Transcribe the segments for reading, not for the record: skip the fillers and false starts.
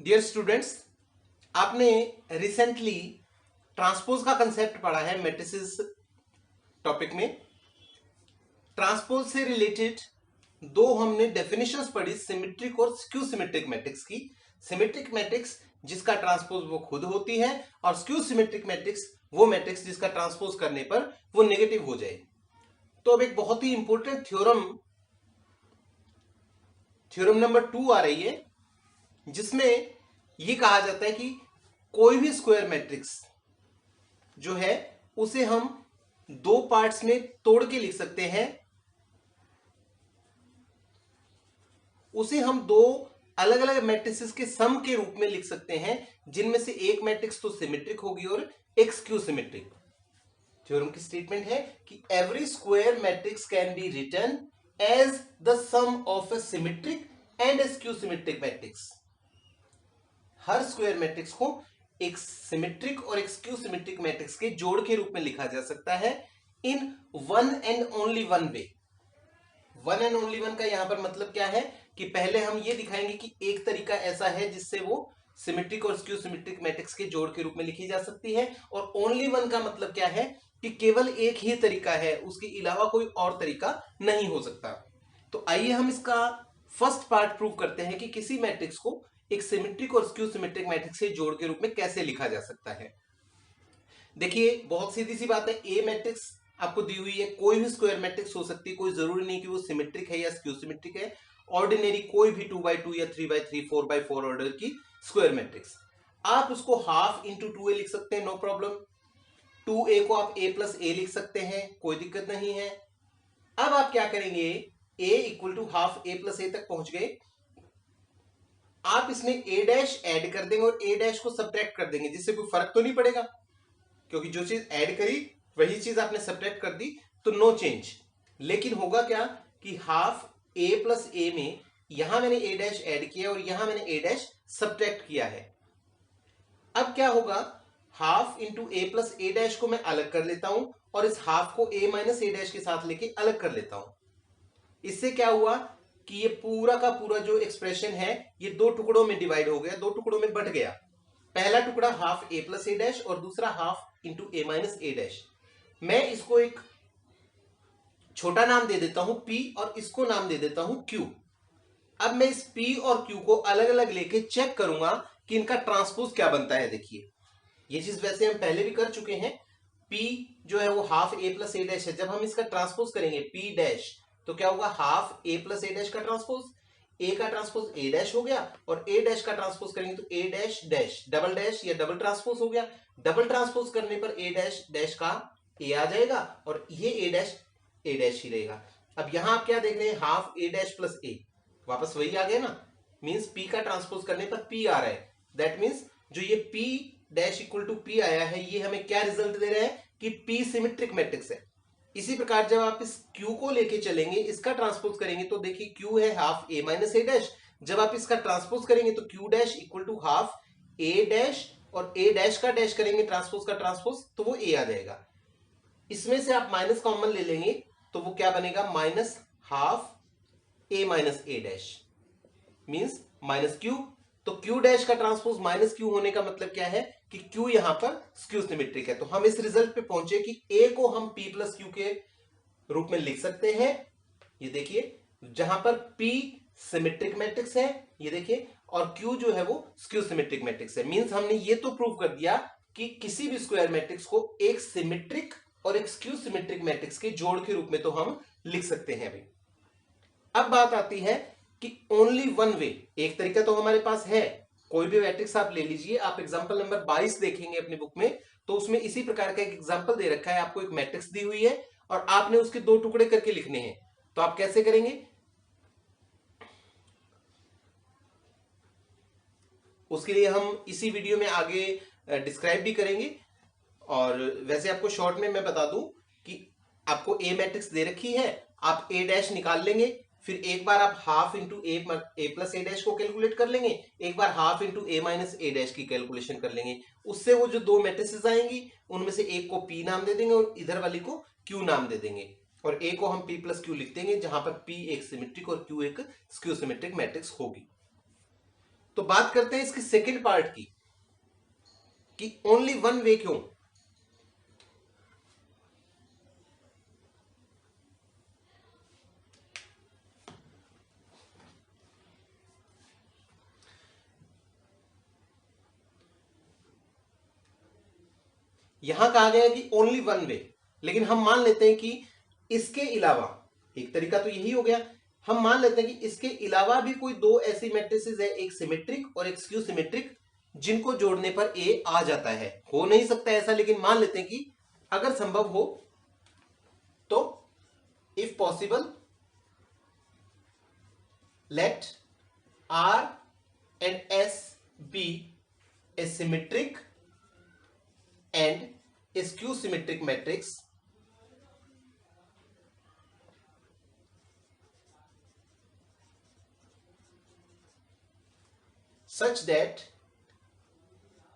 Dear students, आपने recently transpose का concept पढ़ा है मैट्रिसेस टॉपिक में। ट्रांसपोज से रिलेटेड दो हमने डेफिनेशंस पढ़ी, सिमेट्रिक और स्क्यू सिमेट्रिक मैट्रिक्स की। सिमेट्रिक मैट्रिक्स जिसका ट्रांसपोज वो खुद होती है, और स्क्यू सिमेट्रिक मैट्रिक्स वो मैट्रिक्स जिसका ट्रांसपोज करने पर वो नेगेटिव हो जाए। तो अब एक बहुत ही इंपॉर्टेंट थ्योरम नंबर 2 आ रही है, जिसमें ये कहा जाता है कि कोई भी स्क्वायर मैट्रिक्स जो है उसे हम दो पार्ट्स में तोड़ के लिख सकते हैं। उसे हम दो अलग अलग मैट्रिसेस के सम के रूप में लिख सकते हैं, जिनमें से एक मैट्रिक्स तो सिमेट्रिक होगी और एक स्क्यू सिमेट्रिक। थ्योरम की स्टेटमेंट है कि every square matrix can be written as the sum of a symmetric and skew symmetric matrix. हर स्क्वायर मैट्रिक्स को एक सिमेट्रिक और एक स्क्यू सिमेट्रिक मैट्रिक्स के जोड़ के रूप में लिखा जा सकता है in one and only one way. One and only one का यहां पर मतलब क्या है कि पहले हम ये दिखाएंगे कि एक तरीका ऐसा है जिससे वो सिमेट्रिक और स्क्यू सिमेट्रिक मैट्रिक्स के जोड़ के रूप में लिखी जा सकती है, और ओनली वन का मतलब क्या है कि केवल एक ही तरीका है, उसके अलावा कोई और तरीका नहीं हो सकता। तो आइए हम इसका फर्स्ट पार्ट प्रूव करते हैं कि किसी मैट्रिक्स को एक सिमेट्रिक और स्क्यू सिमेट्रिक मैट्रिक्स के जोड़ के रूप में कैसे लिखा जा सकता है। देखिए, बहुत सीधी सी बात है। ए मैट्रिक्स आपको दी हुई है, कोई भी स्क्वायर मैट्रिक्स हो सकती है, कोई जरूरी नहीं कि वो सिमेट्रिक है या स्क्यू सिमेट्रिक है। ऑर्डिनरी कोई भी 2x2 या 3x3 4x4 ऑर्डर की स्क्वायर मैट्रिक्स, आप उसको हाफ इंटू 2a लिख सकते हैं, नो प्रॉब्लम। 2a को आप a प्लस ए लिख सकते हैं, कोई दिक्कत नहीं है। अब आप क्या करेंगे, a equal to half a plus A तक पहुंच गए, आप इसमें a डैश ऐड कर देंगे और a डैश को सब्ट्रैक्ट कर देंगे, जिससे कोई फर्क तो नहीं पड़ेगा, क्योंकि जो चीज ऐड करी वही चीज आपने सब्ट्रैक्ट कर दी, तो नो चेंज। लेकिन होगा क्या कि हाफ a प्लस ए में यहां मैंने a डैश ऐड किया और यहां मैंने a डैश सब्ट्रैक्ट किया है। अब क्या होगा, हाफ इंटू ए प्लस ए डैश को मैं अलग कर लेता हूं और इस हाफ को a माइनस ए डैश के साथ लेके अलग कर लेता हूं। इससे क्या हुआ कि ये पूरा का पूरा जो एक्सप्रेशन है ये दो टुकड़ों में डिवाइड हो गया, दो टुकड़ों में बट गया। पहला टुकड़ा half a plus A dash और दूसरा half into A minus A dash. मैं इसको एक छोटा नाम दे देता हूं p और इसको नाम दे देता हूं q। अब मैं इस p और q को अलग अलग लेके चेक करूंगा कि इनका ट्रांसपोज क्या बनता है। देखिए, ये चीज वैसे हम पहले भी कर चुके हैं। p जो है वो half a plus A dash है, जब हम इसका ट्रांसपोज करेंगे p डैश तो क्या होगा, half a plus A dash का ट्रांसपोज, a का ट्रांसपोज a डैश हो गया, और a डैश का ट्रांसपोज करेंगे तो a dash dash double dash या डबल ट्रांसपोज हो गया। डबल ट्रांसपोज करने पर a डैश डैश का a आ जाएगा और ये a डैश ही रहेगा। अब यहां आप क्या देख रहे हैं, half a dash plus a, वापस वही आ गया ना, मींस p का ट्रांसपोज करने पर p आ रहा है। दैट मींस जो ये p dash equal to p आया है, ये हमें क्या रिजल्ट दे रहा है कि p सिमेट्रिक मैट्रिक्स है। इसी प्रकार जब आप इस q को लेके चलेंगे, इसका ट्रांसपोज करेंगे, तो देखिए q है half a minus A dash, जब आप इसका ट्रांसपोज करेंगे तो q dash equal to half a dash, और a डैश का डैश करेंगे ट्रांसपोज का ट्रांसपोज, तो वो a आ जाएगा। इसमें से आप माइनस कॉमन ले लेंगे तो वो क्या बनेगा, minus half a minus A dash means minus q। तो q डैश का ट्रांसपोज माइनस q होने का मतलब क्या है कि q यहां पर स्क्यू सिमेट्रिक है। तो हम इस रिजल्ट पे पहुंचे कि a को हम p प्लस q के रूप में लिख सकते हैं। ये देखिए, जहां पर p सिमेट्रिक मैट्रिक्स है, ये देखिए, और q जो है वो स्क्यू सिमेट्रिक मैट्रिक्स है। मींस हमने ये तो प्रूव कर दिया कि किसी भी स्क्वायर मैट्रिक्स को एक सिमेट्रिक और एक स्क्यू सिमेट्रिक मैट्रिक्स के जोड़ के रूप में तो हम लिख सकते हैं। अभी अब बात आती है कि ओनली वन वे, एक तरीका तो हमारे पास है। कोई भी मैट्रिक्स आप ले लीजिए, आप एग्जांपल नंबर 22 देखेंगे अपनी बुक में, तो उसमें इसी प्रकार का एक एग्जांपल दे रखा है। आपको एक मैट्रिक्स दी हुई है और आपने उसके दो टुकड़े करके लिखने हैं, तो आप कैसे करेंगे, उसके लिए हम इसी वीडियो में आगे डिस्क्राइब भी करेंगे। और वैसे आपको शॉर्ट में मैं बता दूं कि आपको ए मैट्रिक्स दे रखी है, आप ए डैश निकाल लेंगे, फिर एक बार आप हाफ इंटू ए प्लस ए डैश को कैलकुलेट कर लेंगे, एक बार half into A minus A dash की कैलकुलेशन कर लेंगे। उससे वो जो दो मैट्रिसेस आएंगी उनमें से एक को p नाम दे देंगे और इधर वाली को q नाम दे देंगे, और a को हम p प्लस q लिख देंगे, जहां पर p एक सिमेट्रिक और q एक स्क्यू सिमेट्रिक मैट्रिक्स होगी। तो बात करते हैं इसके सेकंड पार्ट की, कि ओनली वन वे क्यों। यहां कहा गया है कि ओनली वन वे, लेकिन हम मान लेते हैं कि इसके अलावा, एक तरीका तो यही हो गया, हम मान लेते हैं कि इसके अलावा भी कोई दो ऐसी मैट्रिसेस है, एक सिमेट्रिक और एक स्क्यू सिमेट्रिक, जिनको जोड़ने पर ए आ जाता है। हो नहीं सकता ऐसा, लेकिन मान लेते हैं कि अगर संभव हो तो if possible let R and S be a symmetric and a skew symmetric matrix such that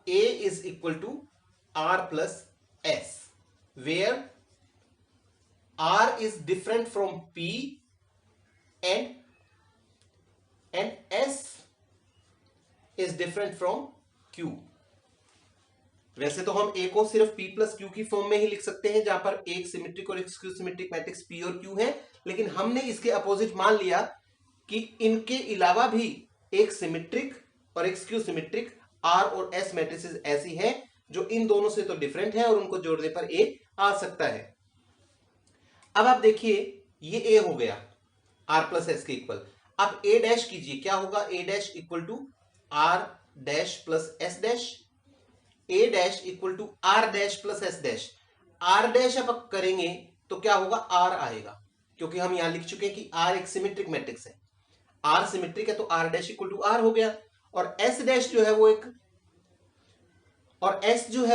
A is equal to R plus S, where R is different from P and S is different from Q। वैसे तो हम A को सिर्फ P plus Q की form में ही लिख सकते हैं, जहां पर एक सिमेट्रिक और एक स्क्यू सिमेट्रिक मैट्रिक्स P और Q है, लेकिन हमने इसके अपोजिट मान लिया कि इनके अलावा भी एक सिमेट्रिक और एक स्क्यू सिमेट्रिक R और S मैट्रिसेस ऐसी हैं जो इन दोनों से तो डिफरेंट है और उनको जोड़ने पर A आ सकता है। अब आप देखिए, ये A हो गया R प्लस S के इक्वल। अब A डैश कीजिए, क्या होगा? A dash equal to R dash plus S dash, A dash equal to R dash plus S dash. R dash अब करेंगे तो क्या होगा? R आएगा, क्योंकि हम यहां लिख चुके हैं कि R एक सिमेट्रिक मैट्रिक्स है। R सिमेट्रिक है तो R dash equal to R हो गया, और S डैश जो है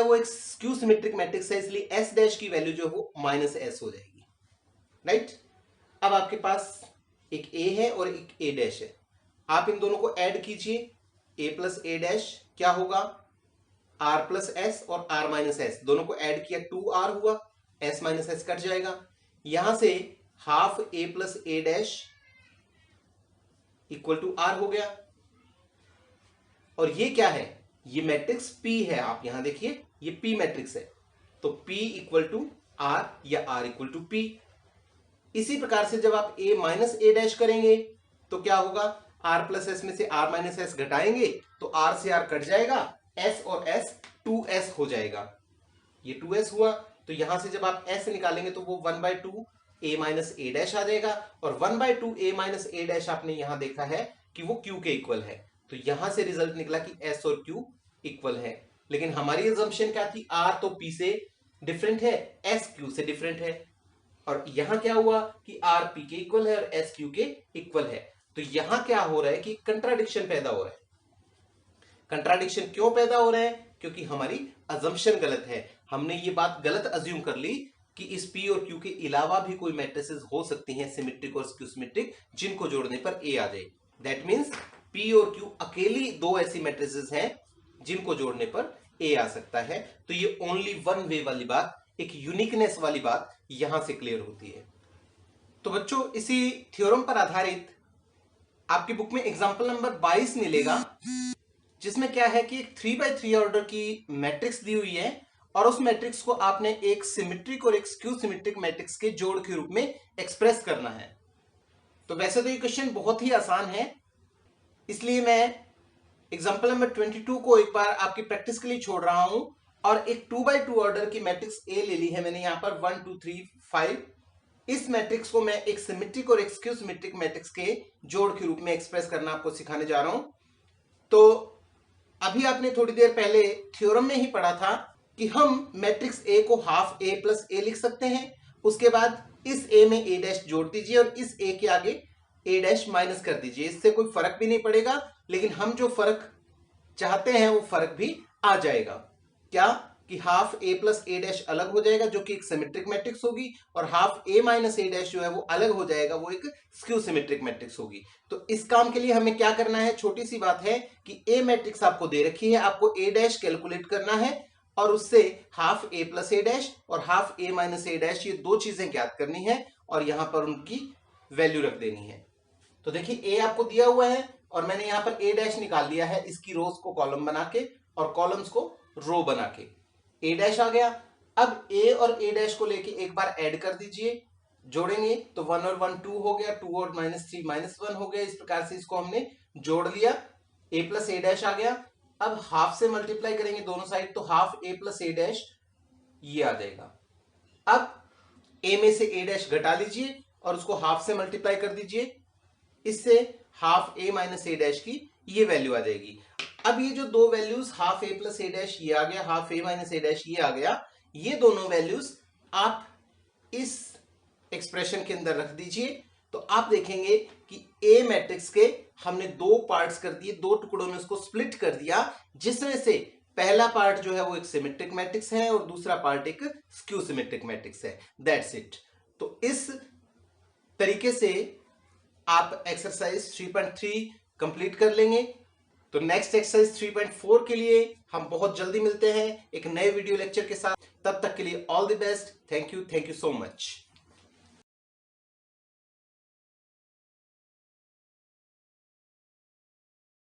वो एक स्क्यू सिमेट्रिक मैट्रिक्स है, इसलिए S डैश की वैल्यू जो है वो माइनस S हो जाएगी, राइट। अब आपके पास एक A है और एक A डैश है, आप इन दोनों को ऐड कीजिए, A प्लस A डैश क्या होगा? R प्लस S और R माइनस S, दोनों को ऐड किया 2R हुआ, S माइनस S कट जाएगा, यहां से half A plus A dash equal to R हो गया। और ये क्या है? ये मैट्रिक्स P है, आप यहां देखिए ये P मैट्रिक्स है, तो P इक्वल टू R या R इक्वल टू P। इसी प्रकार से जब आप A माइनस A डैश करेंगे तो क्या होगा? R प्लस S में से R माइनस S घटाएंगे तो R से R कट जाएगा, S और S 2S हो जाएगा, ये 2S हुआ। तो यहां से जब आप S निकालेंगे तो वो 1/2 A माइनस A डैश आ जाएगा, और 1/2 A माइनस A डैश आपने यहां देखा है कि वो Q के इक्वल है, तो यहां से रिजल्ट निकला कि S और Q इक्वल है। लेकिन हमारी अजम्पशन क्या थी? R तो P से डिफरेंट है, S Q से डिफरेंट है, और यहां क्या हुआ कि R P के इक्वल है और S Q के इक्वल है। तो यहां क्या हो रहा है कि कंट्राडिक्शन पैदा हो रहा है। कंट्राडिक्शन क्यों पैदा हो रहा है? क्योंकि हमारी अजम्पशन गलत है, हमने ये बात गलत अज्यूम कर ली कि इस P और Q के अलावा भी कोई मैट्रिसेस हो सकती हैं सिमेट्रिक और स्क्यू सिमेट्रिक, जिनको जोड़ने पर A आ जाए। दैट मींस P और Q अकेली दो ऐसी मैट्रिसेस हैं जिनको जोड़ने पर A आ सकता है। तो ये ओनली वन वे वाली बात, एक यूनिकनेस वाली बात यहां से क्लियर होती है। तो बच्चों, इसी थ्योरम पर आधारित आपकी बुक में एग्जांपल नंबर 22 मिलेगा, जिसमें क्या है कि एक 3x3 ऑर्डर की मैट्रिक्स दी हुई है, और उस मैट्रिक्स को आपने एक सिमेट्रिक और एक स्क्यू सिमेट्रिक मैट्रिक्स के जोड़ के रूप में एक्सप्रेस करना है। तो वैसे तो ये क्वेश्चन बहुत ही आसान है, इसलिए मैं एग्जांपल नंबर 22 को एक बार आपकी प्रैक्टिस के लिए छोड़ रहा हूं, और एक 2x2 ऑर्डर की मैट्रिक्स A ले ली है मैंने यहां पर 1 2 3 5। इस मैट्रिक्स को मैं एक सिमेट्रिक और एक स्क्यू सिमेट्रिक मैट्रिक्स के जोड़ के रूप में एक्सप्रेस करना आपको सिखाने जा रहा हूं। तो अभी आपने थोड़ी देर पहले थ्योरम में ही पढ़ा था कि हम मैट्रिक्स A को हाफ A प्लस A लिख सकते हैं, उसके बाद इस A में A डैश जोड़ दीजिए और इस A के आगे A डैश माइनस कर दीजिए, इससे कोई फर्क भी नहीं पड़ेगा, लेकिन हम जो फर्क चाहते हैं वो फर्क भी आ जाएगा। क्या कि half A plus A dash अलग हो जाएगा जो कि एक सिमेट्रिक मैट्रिक्स होगी, और half A minus A dash जो है वो अलग हो जाएगा, वो एक स्क्यू सिमेट्रिक मैट्रिक्स होगी। तो इस काम के लिए हमें क्या करना है? छोटी सी बात है कि A मैट्रिक्स आपको दे रखी है, आपको A डैश कैलकुलेट करना है, और उससे half A plus A dash और half A minus A dash, ये दो चीजें ज्ञात करनी है और यहां पर उनकी वैल्यू रख देनी है। तो देखिए A आपको दिया हुआ है, और मैंने यहां पर ए डैश निकाल लिया है इसकी रोज को कॉलम बना के और कॉलम्स को रो बना के। ए डैश आ गया। अब ए और ए डैश को लेके एक बार ऐड कर दीजिए, जोड़ेंगे तो 1 और 1 2 हो गया, 2 और -3 -1 हो गया। इस प्रकार से इसको हमने जोड़ लिया, ए प्लस ए डैश आ गया। अब हाफ से मल्टीप्लाई करेंगे दोनों साइड तो हाफ ए प्लस ए डैश ये आ जाएगा। अब ए में से ए डैश घटा लीजिए और उसको हाफ से मल्टीप्लाई कर दीजिए, इससे half A minus A dash की ये वैल्यू आ जाएगी। अब ये जो दो वैल्यूज हाफ ए प्लस ए डैश ये आ गया, half A minus A dash ये आ गया, ये दोनों वैल्यूज आप इस एक्सप्रेशन के अंदर रख दीजिए तो आप देखेंगे कि ए मैट्रिक्स के हमने दो पार्ट्स कर दिए, दो टुकड़ों में उसको स्प्लिट कर दिया, जिसमें से पहला पार्ट जो है वो एक सिमेट्रिक मैट्रिक्स है और दूसरा पार्ट एक स्क्यू सिमेट्रिक मैट्रिक्स है। That's it. तो इस तरीके से आप एक्सरसाइज 3.3 कंप्लीट कर लेंगे। तो नेक्स्ट एक्सरसाइज 3.4 के लिए हम बहुत जल्दी मिलते हैं एक नए वीडियो लेक्चर के साथ। तब तक के लिए all the best. Thank you so much.